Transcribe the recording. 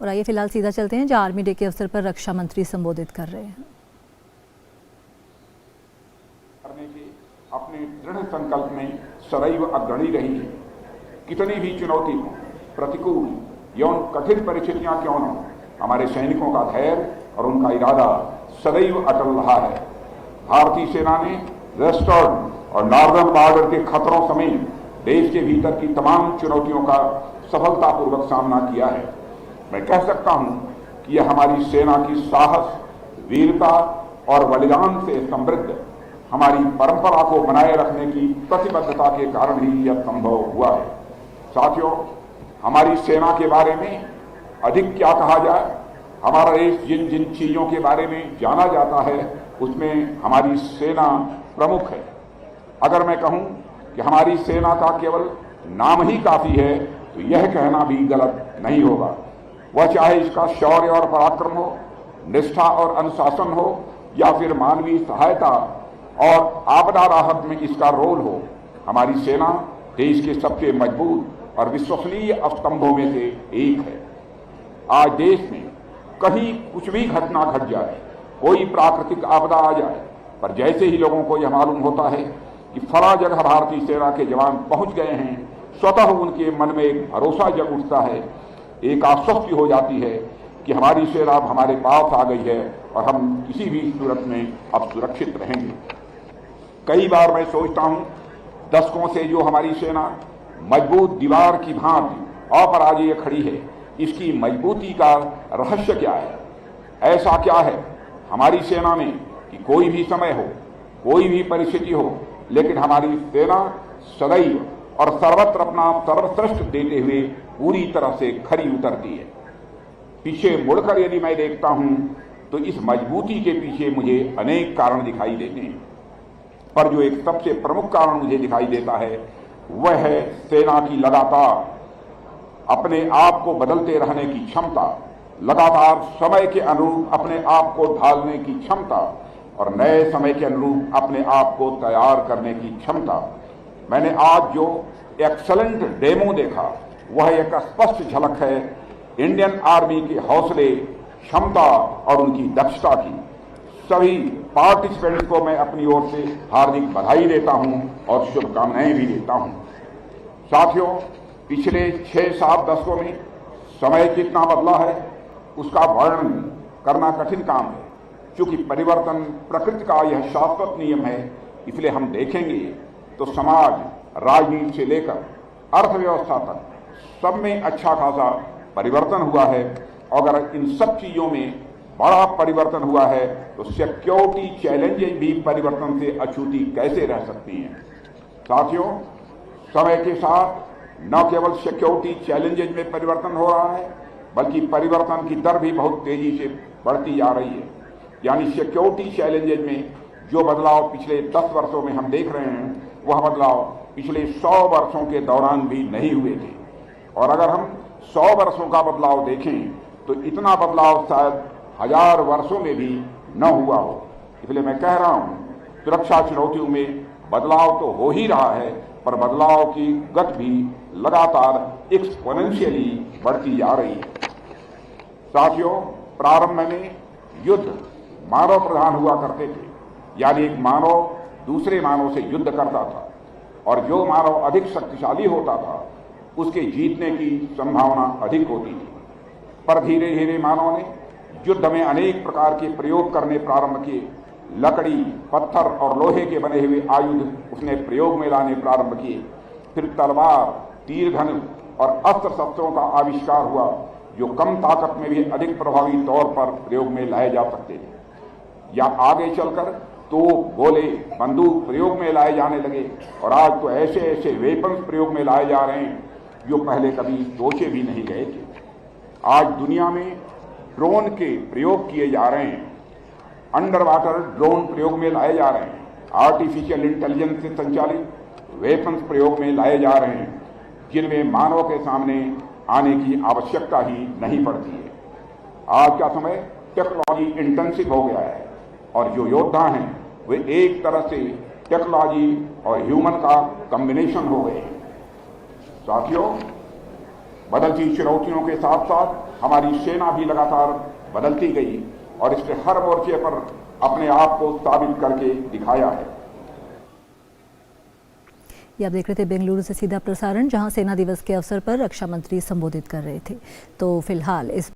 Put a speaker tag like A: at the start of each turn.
A: और आइए फिलहाल सीधा चलते हैं जहां आर्मी डे के अवसर पर रक्षा मंत्री संबोधित कर रहे हैं।
B: अपने दृढ़ संकल्प में सदैव अग्रणी रही है। कितनी भी चुनौती हो, प्रतिकूल एवं कठिन परिस्थितियां क्यों न हो, हमारे सैनिकों का धैर्य और उनका इरादा सदैव अटल रहा है। भारतीय सेना ने वेस्टर्न और नॉर्दर्न बॉर्डर के खतरों समेत देश के भीतर की तमाम चुनौतियों का सफलतापूर्वक सामना किया है। मैं कह सकता हूं कि यह हमारी सेना की साहस, वीरता और बलिदान से समृद्ध हमारी परंपरा को बनाए रखने की प्रतिबद्धता के कारण ही यह संभव हुआ है। साथियों, हमारी सेना के बारे में अधिक क्या कहा जाए। हमारा देश जिन जिन चीजों के बारे में जाना जाता है उसमें हमारी सेना प्रमुख है। अगर मैं कहूं कि हमारी सेना का केवल नाम ही काफी है तो यह कहना भी गलत नहीं होगा। वह चाहे इसका शौर्य और पराक्रम हो, निष्ठा और अनुशासन हो, या फिर मानवीय सहायता और आपदा राहत में इसका रोल हो, हमारी सेना देश के सबसे मजबूत और विश्वसनीय स्तंभों में से एक है। आज देश में कहीं कुछ भी घटना घट जाए, कोई प्राकृतिक आपदा आ जाए, पर जैसे ही लोगों को यह मालूम होता है कि फला जगह भारतीय सेना के जवान पहुंच गए हैं, स्वतः उनके मन में एक भरोसा जग उठता है, एक आश्वस्ति हो जाती है कि हमारी सेना अब हमारे पास आ गई है और हम किसी भी सूरत में अब सुरक्षित रहेंगे। कई बार मैं सोचता हूं, दशकों से जो हमारी सेना मजबूत दीवार की भांति अपराजेय खड़ी है, इसकी मजबूती का रहस्य क्या है? ऐसा क्या है हमारी सेना में कि कोई भी समय हो, कोई भी परिस्थिति हो, लेकिन हमारी सेना सदैव और सर्वत्र अपना सर्वश्रेष्ठ देते हुए पूरी तरह से खरी उतरती है। पीछे मुड़कर यदि मैं देखता हूं तो इस मजबूती के पीछे मुझे अनेक कारण दिखाई देते हैं, पर जो एक सबसे प्रमुख कारण मुझे दिखाई देता है वह है सेना की लगातार अपने आप को बदलते रहने की क्षमता, लगातार समय के अनुरूप अपने आप को ढालने की क्षमता और नए समय के अनुरूप अपने आप को तैयार करने की क्षमता। मैंने आज जो एक्सलेंट डेमो देखा वह एक स्पष्ट झलक है इंडियन आर्मी के हौसले, क्षमता और उनकी दक्षता की। सभी पार्टिसिपेंट्स को मैं अपनी ओर से हार्दिक बधाई देता हूं और शुभकामनाएं भी देता हूं। साथियों, पिछले 6-7 दशकों में समय कितना बदला है उसका वर्णन करना कठिन काम है। क्योंकि परिवर्तन प्रकृति का यह शाश्वत नियम है, इसलिए हम देखेंगे तो समाज, राजनीति से लेकर अर्थव्यवस्था तक सब में अच्छा खासा परिवर्तन हुआ है। अगर इन सब चीजों में बड़ा परिवर्तन हुआ है तो सिक्योरिटी चैलेंजेस भी परिवर्तन से अछूती कैसे रह सकती हैं। साथियों, समय के साथ न केवल सिक्योरिटी चैलेंजेस में परिवर्तन हो रहा है बल्कि परिवर्तन की दर भी बहुत तेजी से बढ़ती जा रही है। यानी सिक्योरिटी चैलेंजेस में जो बदलाव पिछले 10 वर्षों में हम देख रहे हैं वह बदलाव पिछले 100 वर्षों के दौरान भी नहीं हुए थे। और अगर हम 100 वर्षों का बदलाव देखें तो इतना बदलाव शायद 1000 वर्षों में भी न हुआ हो। इसलिए मैं कह रहा हूं, सुरक्षा चुनौतियों में बदलाव तो हो ही रहा है, पर बदलाव की गति भी लगातार एक्सपोनेंशियली बढ़ती जा रही है। साथियों, प्रारंभ में युद्ध मानव प्रधान हुआ करते थे, यानी एक मानव दूसरे मानव से युद्ध करता था और जो मानव अधिक शक्तिशाली होता था उसके जीतने की संभावना अधिक होती थी। पर धीरे धीरे मानव ने युद्ध में अनेक प्रकार के प्रयोग करने प्रारंभ किए। लकड़ी, पत्थर और लोहे के बने हुए आयुध उसने प्रयोग में लाने प्रारंभ किए। फिर तलवार, तीर धनुष और अस्त्र शस्त्रों का आविष्कार हुआ जो कम ताकत में भी अधिक प्रभावी तौर पर प्रयोग में लाए जा सकते थे। या आगे चलकर तोप, गोले, बंदूक प्रयोग में लाए जाने लगे और आज तो ऐसे ऐसे वेपन्स प्रयोग में लाए जा रहे हैं जो पहले कभी सोचे भी नहीं गए थे। आज दुनिया में ड्रोन के प्रयोग किए जा रहे हैं, अंडर वाटर ड्रोन प्रयोग में लाए जा रहे हैं, आर्टिफिशियल इंटेलिजेंस से संचालित वेपन्स प्रयोग में लाए जा रहे हैं जिनमें मानव के सामने आने की आवश्यकता ही नहीं पड़ती है। आज का समय टेक्नोलॉजी इंटेंसिव हो गया है और जो योद्धा हैं वे एक तरह से टेक्नोलॉजी और ह्यूमन का कॉम्बिनेशन हो गए हैं। साथियों, बदलती चुनौतियों के साथ साथ हमारी सेना भी लगातार बदलती गई और इसने हर मोर्चे पर अपने आप को साबित करके दिखाया है।
A: ये आप देख रहे थे बेंगलुरु से सीधा प्रसारण, जहां सेना दिवस के अवसर पर रक्षा मंत्री संबोधित कर रहे थे। तो फिलहाल इस